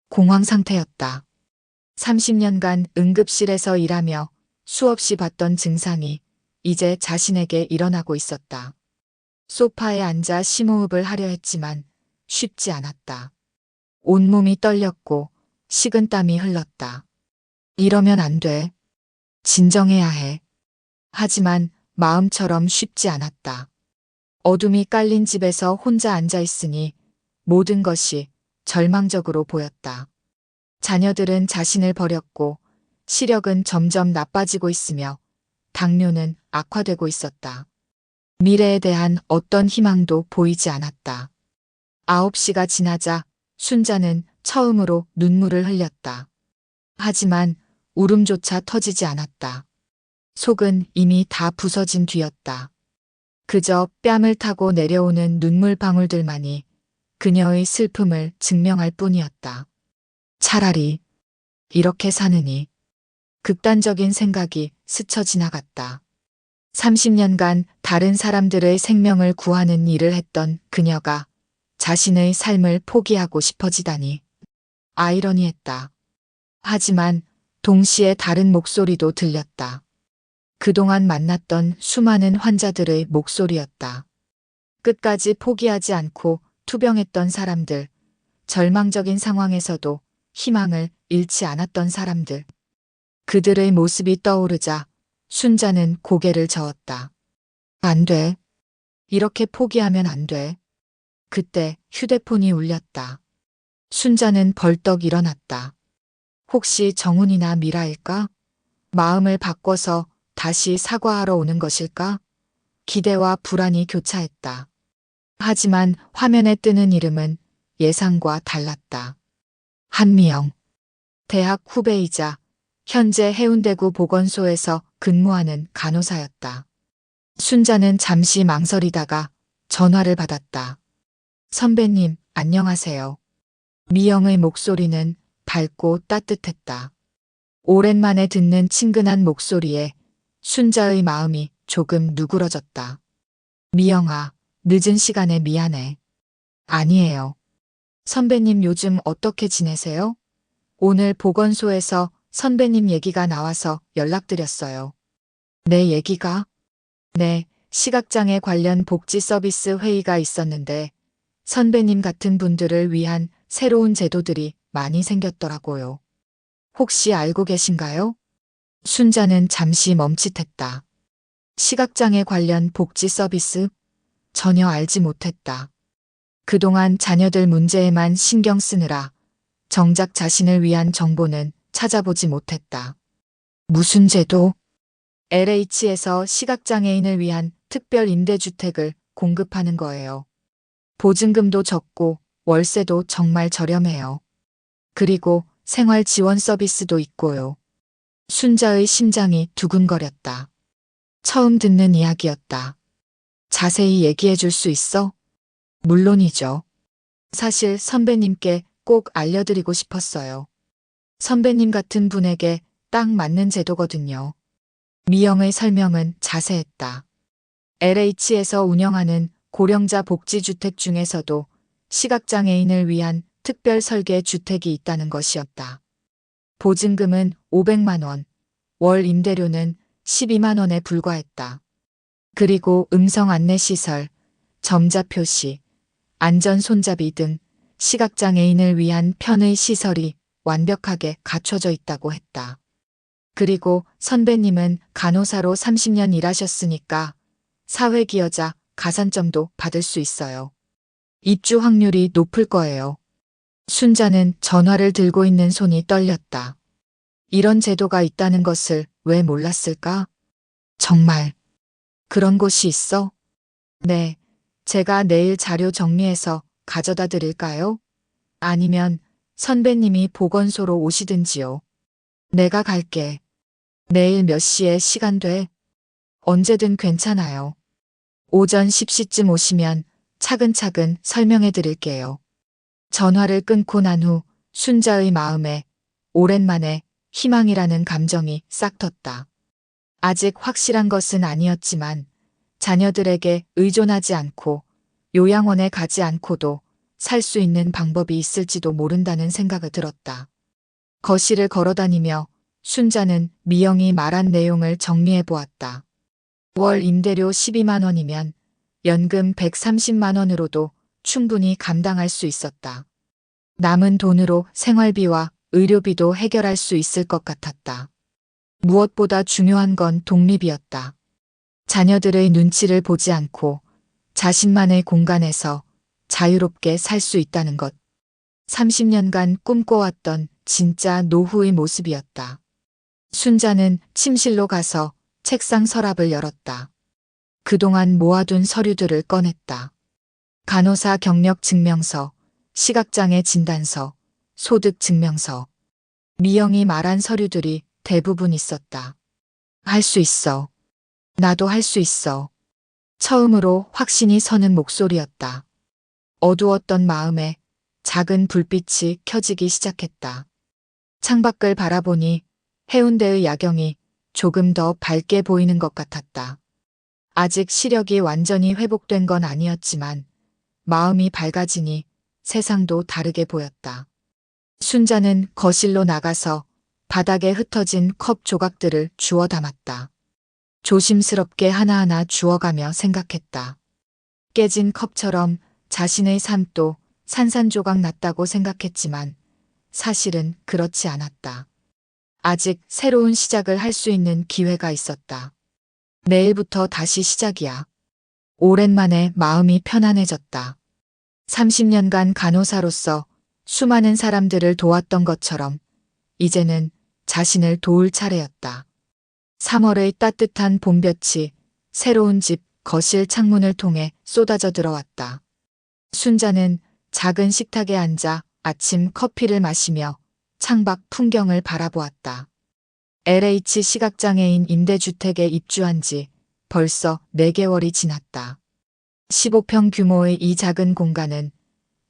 공황 상태였다. 30년간 응급실에서 일하며 수없이 봤던 증상이 이제 자신에게 일어나고 있었다. 소파에 앉아 심호흡을 하려 했지만 쉽지 않았다. 온몸이 떨렸고 식은땀이 흘렀다. 이러면 안 돼. 진정해야 해. 하지만 마음처럼 쉽지 않았다. 어둠이 깔린 집에서 혼자 앉아 있으니 모든 것이 절망적으로 보였다. 자녀들은 자신을 버렸고 시력은 점점 나빠지고 있으며 당뇨는 악화되고 있었다. 미래에 대한 어떤 희망도 보이지 않았다. 9시가 지나자 순자는 처음으로 눈물을 흘렸다. 하지만 울음조차 터지지 않았다. 속은 이미 다 부서진 뒤였다. 그저 뺨을 타고 내려오는 눈물방울들만이 그녀의 슬픔을 증명할 뿐이었다. 차라리 이렇게 사느니. 극단적인 생각이 스쳐 지나갔다. 30년간 다른 사람들의 생명을 구하는 일을 했던 그녀가 자신의 삶을 포기하고 싶어지다니. 아이러니했다. 하지만 동시에 다른 목소리도 들렸다. 그동안 만났던 수많은 환자들의 목소리였다. 끝까지 포기하지 않고 투병했던 사람들, 절망적인 상황에서도 희망을 잃지 않았던 사람들. 그들의 모습이 떠오르자 순자는 고개를 저었다. 안 돼. 이렇게 포기하면 안 돼. 그때 휴대폰이 울렸다. 순자는 벌떡 일어났다. 혹시 정훈이나 미라일까? 마음을 바꿔서 다시 사과하러 오는 것일까? 기대와 불안이 교차했다. 하지만 화면에 뜨는 이름은 예상과 달랐다. 한미영. 대학 후배이자 현재 해운대구 보건소에서 근무하는 간호사였다. 순자는 잠시 망설이다가 전화를 받았다. 선배님, 안녕하세요. 미영의 목소리는 밝고 따뜻했다. 오랜만에 듣는 친근한 목소리에 순자의 마음이 조금 누그러졌다. 미영아, 늦은 시간에 미안해. 아니에요. 선배님 요즘 어떻게 지내세요? 오늘 보건소에서 선배님 얘기가 나와서 연락드렸어요. 내 얘기가? 네, 시각장애 관련 복지 서비스 회의가 있었는데 선배님 같은 분들을 위한 새로운 제도들이 많이 생겼더라고요. 혹시 알고 계신가요? 순자는 잠시 멈칫했다. 시각장애 관련 복지 서비스? 전혀 알지 못했다. 그동안 자녀들 문제에만 신경 쓰느라 정작 자신을 위한 정보는 찾아보지 못했다. 무슨 제도? LH에서 시각장애인을 위한 특별 임대주택을 공급하는 거예요. 보증금도 적고 월세도 정말 저렴해요. 그리고 생활 지원 서비스도 있고요. 순자의 심장이 두근거렸다. 처음 듣는 이야기였다. 자세히 얘기해 줄 수 있어? 물론이죠. 사실 선배님께 꼭 알려드리고 싶었어요. 선배님 같은 분에게 딱 맞는 제도거든요. 미영의 설명은 자세했다. LH에서 운영하는 고령자 복지주택 중에서도 시각장애인을 위한 특별 설계 주택이 있다는 것이었다. 보증금은 500만 원, 월 임대료는 12만 원에 불과했다. 그리고 음성 안내 시설, 점자 표시, 안전 손잡이 등 시각장애인을 위한 편의 시설이 완벽하게 갖춰져 있다고 했다. 그리고 선배님은 간호사로 30년 일하셨으니까 사회기여자 가산점도 받을 수 있어요. 입주 확률이 높을 거예요. 순자는 전화를 들고 있는 손이 떨렸다. 이런 제도가 있다는 것을 왜 몰랐을까? 정말 그런 곳이 있어? 네, 제가 내일 자료 정리해서 가져다 드릴까요? 아니면 선배님이 보건소로 오시든지요. 내가 갈게. 내일 몇 시에 시간 돼? 언제든 괜찮아요. 오전 10시쯤 오시면 차근차근 설명해 드릴게요. 전화를 끊고 난 후 순자의 마음에 오랜만에 희망이라는 감정이 싹 텄다. 아직 확실한 것은 아니었지만 자녀들에게 의존하지 않고 요양원에 가지 않고도 살 수 있는 방법이 있을지도 모른다는 생각이 들었다. 거실을 걸어다니며 순자는 미영이 말한 내용을 정리해 보았다. 월 임대료 12만 원이면 연금 130만 원으로도 충분히 감당할 수 있었다. 남은 돈으로 생활비와 의료비도 해결할 수 있을 것 같았다. 무엇보다 중요한 건 독립이었다. 자녀들의 눈치를 보지 않고 자신만의 공간에서 자유롭게 살 수 있다는 것. 30년간 꿈꿔왔던 진짜 노후의 모습이었다. 순자는 침실로 가서 책상 서랍을 열었다. 그동안 모아둔 서류들을 꺼냈다. 간호사 경력 증명서, 시각장애 진단서, 소득 증명서. 미영이 말한 서류들이 대부분 있었다. 할 수 있어. 나도 할 수 있어. 처음으로 확신이 서는 목소리였다. 어두웠던 마음에 작은 불빛이 켜지기 시작했다. 창밖을 바라보니 해운대의 야경이 조금 더 밝게 보이는 것 같았다. 아직 시력이 완전히 회복된 건 아니었지만 마음이 밝아지니 세상도 다르게 보였다. 순자는 거실로 나가서 바닥에 흩어진 컵 조각들을 주워 담았다. 조심스럽게 하나하나 주워가며 생각했다. 깨진 컵처럼 자신의 삶도 산산조각 났다고 생각했지만 사실은 그렇지 않았다. 아직 새로운 시작을 할 수 있는 기회가 있었다. 내일부터 다시 시작이야. 오랜만에 마음이 편안해졌다. 30년간 간호사로서 수많은 사람들을 도왔던 것처럼 이제는 자신을 도울 차례였다. 3월의 따뜻한 봄볕이 새로운 집 거실 창문을 통해 쏟아져 들어왔다. 순자는 작은 식탁에 앉아 아침 커피를 마시며 창밖 풍경을 바라보았다. LH 시각장애인 임대주택에 입주한 지 벌써 4개월이 지났다. 15평 규모의 이 작은 공간은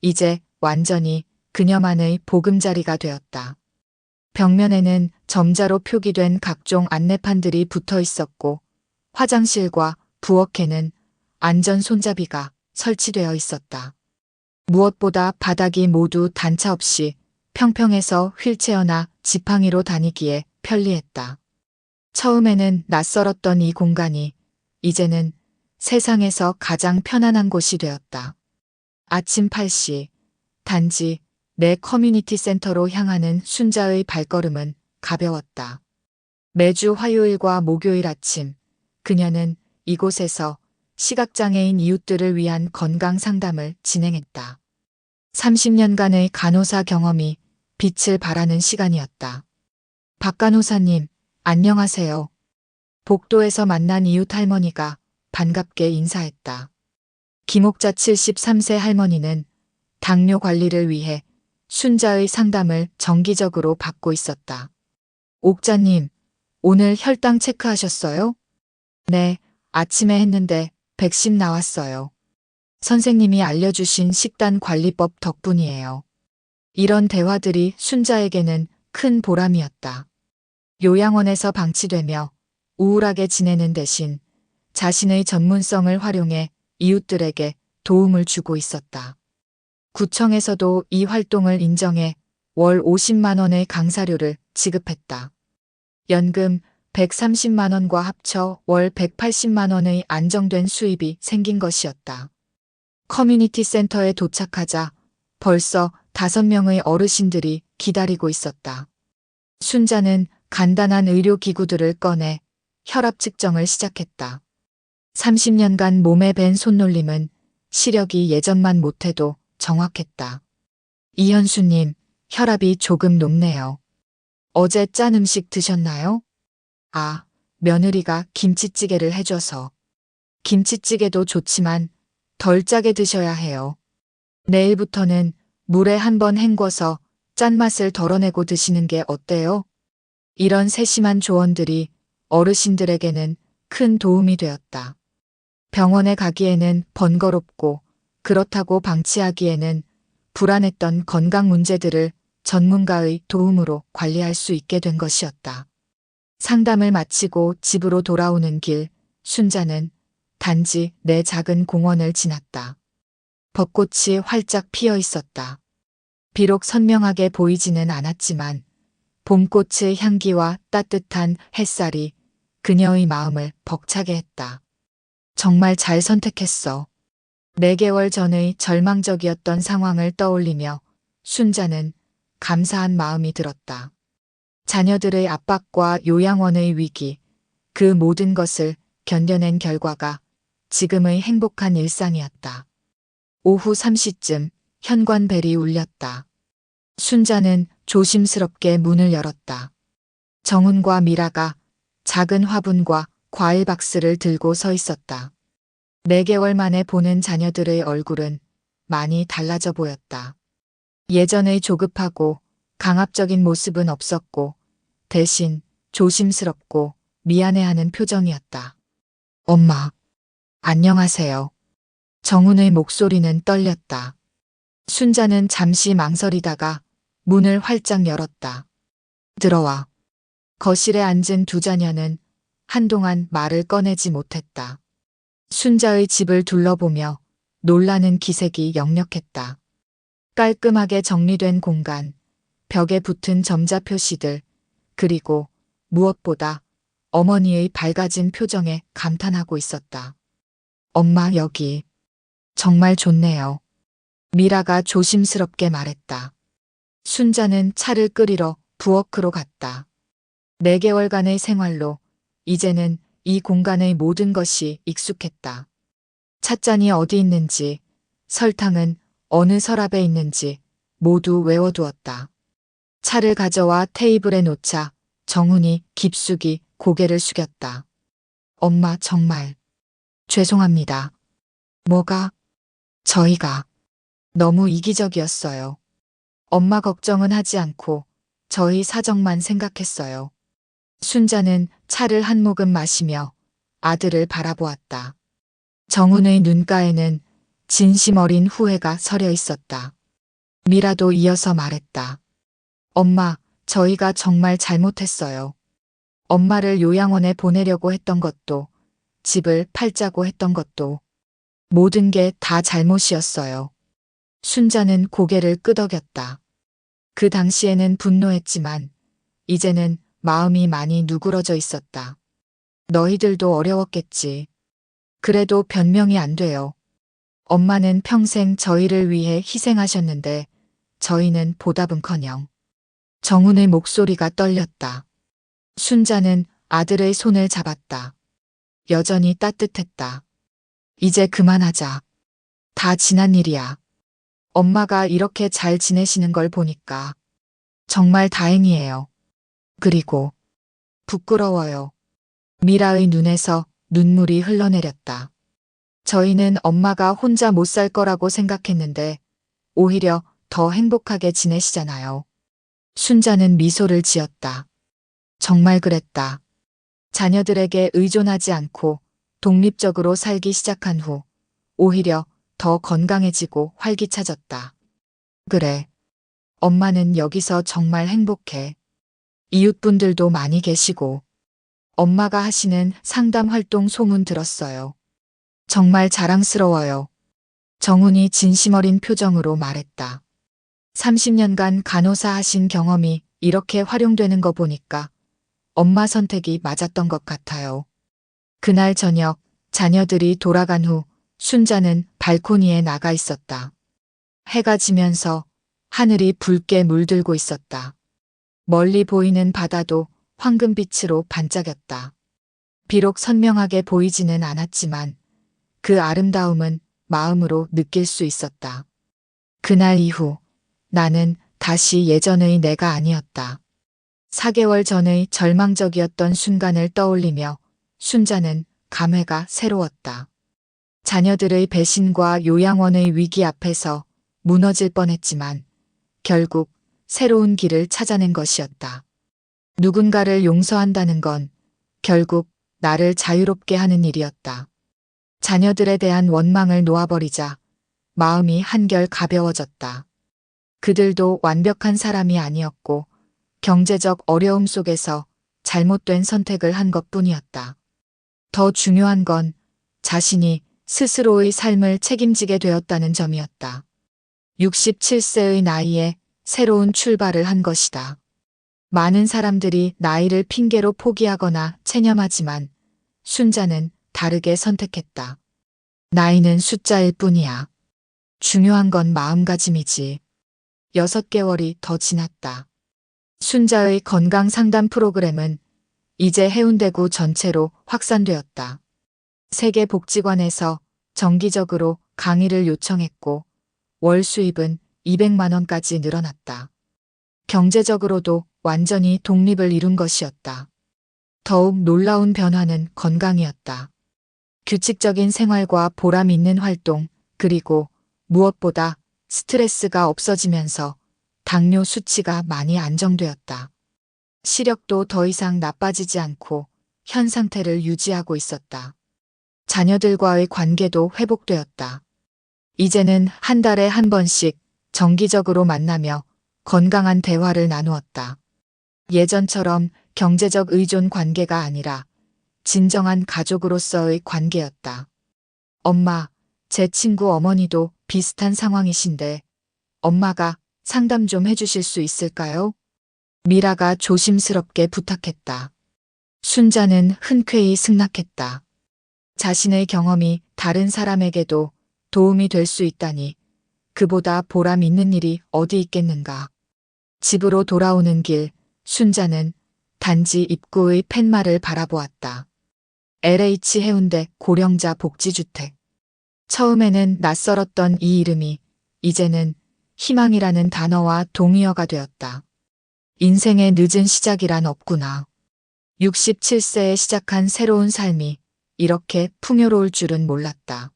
이제 완전히 그녀만의 보금자리가 되었다. 벽면에는 점자로 표기된 각종 안내판들이 붙어 있었고 화장실과 부엌에는 안전 손잡이가 설치되어 있었다. 무엇보다 바닥이 모두 단차 없이 평평해서 휠체어나 지팡이로 다니기에 편리했다. 처음에는 낯설었던 이 공간이 이제는 세상에서 가장 편안한 곳이 되었다. 아침 8시, 단지 내 커뮤니티 센터로 향하는 순자의 발걸음은 가벼웠다. 매주 화요일과 목요일 아침, 그녀는 이곳에서 시각장애인 이웃들을 위한 건강 상담을 진행했다. 30년간의 간호사 경험이 빛을 발하는 시간이었다. 박 간호사님, 안녕하세요. 복도에서 만난 이웃 할머니가 반갑게 인사했다. 김옥자 73세 할머니는 당뇨 관리를 위해 순자의 상담을 정기적으로 받고 있었다. 옥자님, 오늘 혈당 체크하셨어요? 네, 아침에 했는데 110 나왔어요. 선생님이 알려주신 식단 관리법 덕분이에요. 이런 대화들이 순자에게는 큰 보람이었다. 요양원에서 방치되며 우울하게 지내는 대신 자신의 전문성을 활용해 이웃들에게 도움을 주고 있었다. 구청에서도 이 활동을 인정해 월 50만 원의 강사료를 지급했다. 연금 130만 원과 합쳐 월 180만 원의 안정된 수입이 생긴 것이었다. 커뮤니티 센터에 도착하자 벌써 5명의 어르신들이 기다리고 있었다. 순자는 간단한 의료기구들을 꺼내 혈압 측정을 시작했다. 30년간 몸에 밴 손놀림은 시력이 예전만 못해도 정확했다. 이현수님, 혈압이 조금 높네요. 어제 짠 음식 드셨나요? 아, 며느리가 김치찌개를 해줘서. 김치찌개도 좋지만 덜 짜게 드셔야 해요. 내일부터는 물에 한번 헹궈서 짠맛을 덜어내고 드시는 게 어때요? 이런 세심한 조언들이 어르신들에게는 큰 도움이 되었다. 병원에 가기에는 번거롭고 그렇다고 방치하기에는 불안했던 건강 문제들을 전문가의 도움으로 관리할 수 있게 된 것이었다. 상담을 마치고 집으로 돌아오는 길, 순자는 단지 내 작은 공원을 지났다. 벚꽃이 활짝 피어 있었다. 비록 선명하게 보이지는 않았지만 봄꽃의 향기와 따뜻한 햇살이 그녀의 마음을 벅차게 했다. 정말 잘 선택했어. 4개월 전의 절망적이었던 상황을 떠올리며 순자는 감사한 마음이 들었다. 자녀들의 압박과 요양원의 위기, 그 모든 것을 견뎌낸 결과가 지금의 행복한 일상이었다. 오후 3시쯤 현관벨이 울렸다. 순자는 조심스럽게 문을 열었다. 정훈과 미라가 작은 화분과 과일 박스를 들고 서 있었다. 4개월 만에 보는 자녀들의 얼굴은 많이 달라져 보였다. 예전의 조급하고 강압적인 모습은 없었고 대신 조심스럽고 미안해하는 표정이었다. 엄마, 안녕하세요. 정훈의 목소리는 떨렸다. 순자는 잠시 망설이다가 문을 활짝 열었다. 들어와. 거실에 앉은 2 자녀는 한동안 말을 꺼내지 못했다. 순자의 집을 둘러보며 놀라는 기색이 역력했다. 깔끔하게 정리된 공간, 벽에 붙은 점자 표시들, 그리고 무엇보다 어머니의 밝아진 표정에 감탄하고 있었다. 엄마, 여기 정말 좋네요. 미라가 조심스럽게 말했다. 순자는 차를 끓이러 부엌으로 갔다. 4개월간의 생활로 이제는 이 공간의 모든 것이 익숙했다. 찻잔이 어디 있는지, 설탕은 어느 서랍에 있는지 모두 외워두었다. 차를 가져와 테이블에 놓자 정훈이 깊숙이 고개를 숙였다. 엄마, 정말 죄송합니다. 뭐가? 저희가 너무 이기적이었어요. 엄마 걱정은 하지 않고 저희 사정만 생각했어요. 순자는 차를 한 모금 마시며 아들을 바라보았다. 정훈의 눈가에는 진심 어린 후회가 서려 있었다. 미라도 이어서 말했다. 엄마, 저희가 정말 잘못했어요. 엄마를 요양원에 보내려고 했던 것도, 집을 팔자고 했던 것도, 모든 게 다 잘못이었어요. 순자는 고개를 끄덕였다. 그 당시에는 분노했지만 이제는 마음이 많이 누그러져 있었다. 너희들도 어려웠겠지. 그래도 변명이 안 돼요. 엄마는 평생 저희를 위해 희생하셨는데 저희는 보답은커녕. 정훈의 목소리가 떨렸다. 순자는 아들의 손을 잡았다. 여전히 따뜻했다. 이제 그만하자. 다 지난 일이야. 엄마가 이렇게 잘 지내시는 걸 보니까 정말 다행이에요. 그리고 부끄러워요. 미라의 눈에서 눈물이 흘러내렸다. 저희는 엄마가 혼자 못 살 거라고 생각했는데 오히려 더 행복하게 지내시잖아요. 순자는 미소를 지었다. 정말 그랬다. 자녀들에게 의존하지 않고 독립적으로 살기 시작한 후 오히려 더 건강해지고 활기차졌다. 그래. 엄마는 여기서 정말 행복해. 이웃분들도 많이 계시고 엄마가 하시는 상담 활동 소문 들었어요. 정말 자랑스러워요. 정훈이 진심 어린 표정으로 말했다. 30년간 간호사 하신 경험이 이렇게 활용되는 거 보니까 엄마 선택이 맞았던 것 같아요. 그날 저녁 자녀들이 돌아간 후 순자는 발코니에 나가 있었다. 해가 지면서 하늘이 붉게 물들고 있었다. 멀리 보이는 바다도 황금빛으로 반짝였다. 비록 선명하게 보이지는 않았지만 그 아름다움은 마음으로 느낄 수 있었다. 그날 이후 나는 다시 예전의 내가 아니었다. 4개월 전의 절망적이었던 순간을 떠올리며 순자는 감회가 새로웠다. 자녀들의 배신과 요양원의 위기 앞에서 무너질 뻔했지만 결국 새로운 길을 찾아낸 것이었다. 누군가를 용서한다는 건 결국 나를 자유롭게 하는 일이었다. 자녀들에 대한 원망을 놓아버리자 마음이 한결 가벼워졌다. 그들도 완벽한 사람이 아니었고 경제적 어려움 속에서 잘못된 선택을 한 것뿐이었다. 더 중요한 건 자신이 스스로의 삶을 책임지게 되었다는 점이었다. 67세의 나이에 새로운 출발을 한 것이다. 많은 사람들이 나이를 핑계로 포기하거나 체념하지만 순자는 다르게 선택했다. 나이는 숫자일 뿐이야. 중요한 건 마음가짐이지. 6개월이 더 지났다. 순자의 건강 상담 프로그램은 이제 해운대구 전체로 확산되었다. 세계복지관에서 정기적으로 강의를 요청했고 월 수입은 200만 원까지 늘어났다. 경제적으로도 완전히 독립을 이룬 것이었다. 더욱 놀라운 변화는 건강이었다. 규칙적인 생활과 보람 있는 활동, 그리고 무엇보다 스트레스가 없어지면서 당뇨 수치가 많이 안정되었다. 시력도 더 이상 나빠지지 않고 현 상태를 유지하고 있었다. 자녀들과의 관계도 회복되었다. 이제는 한 달에 한 번씩 정기적으로 만나며 건강한 대화를 나누었다. 예전처럼 경제적 의존 관계가 아니라 진정한 가족으로서의 관계였다. 엄마, 제 친구 어머니도 비슷한 상황이신데 엄마가 상담 좀 해주실 수 있을까요? 미라가 조심스럽게 부탁했다. 순자는 흔쾌히 승낙했다. 자신의 경험이 다른 사람에게도 도움이 될 수 있다니 그보다 보람 있는 일이 어디 있겠는가. 집으로 돌아오는 길, 순자는 단지 입구의 팻말을 바라보았다. LH 해운대 고령자 복지주택. 처음에는 낯설었던 이 이름이 이제는 희망이라는 단어와 동의어가 되었다. 인생의 늦은 시작이란 없구나. 67세에 시작한 새로운 삶이 이렇게 풍요로울 줄은 몰랐다.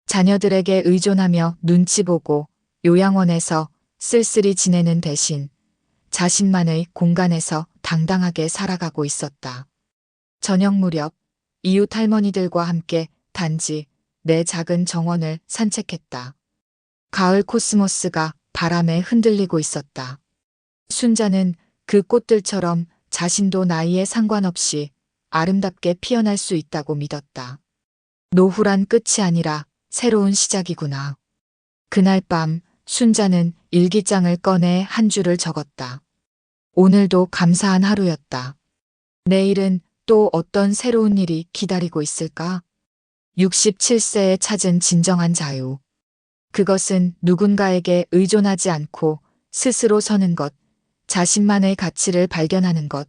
자녀들에게 의존하며 눈치 보고 요양원에서 쓸쓸히 지내는 대신 자신만의 공간에서 당당하게 살아가고 있었다. 저녁 무렵 이웃 할머니들과 함께 단지 내 작은 정원을 산책했다. 가을 코스모스가 바람에 흔들리고 있었다. 순자는 그 꽃들처럼 자신도 나이에 상관없이 아름답게 피어날 수 있다고 믿었다. 노후란 끝이 아니라 새로운 시작이구나. 그날 밤 순자는 일기장을 꺼내 한 줄을 적었다. 오늘도 감사한 하루였다. 내일은 또 어떤 새로운 일이 기다리고 있을까? 67세에 찾은 진정한 자유. 그것은 누군가에게 의존하지 않고 스스로 서는 것, 자신만의 가치를 발견하는 것,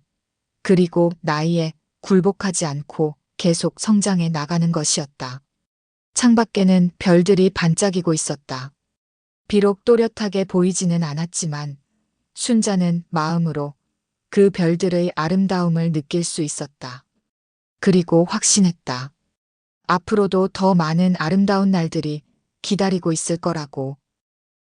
그리고 나이에 굴복하지 않고 계속 성장해 나가는 것이었다. 창밖에는 별들이 반짝이고 있었다. 비록 또렷하게 보이지는 않았지만 순자는 마음으로 그 별들의 아름다움을 느낄 수 있었다. 그리고 확신했다. 앞으로도 더 많은 아름다운 날들이 기다리고 있을 거라고.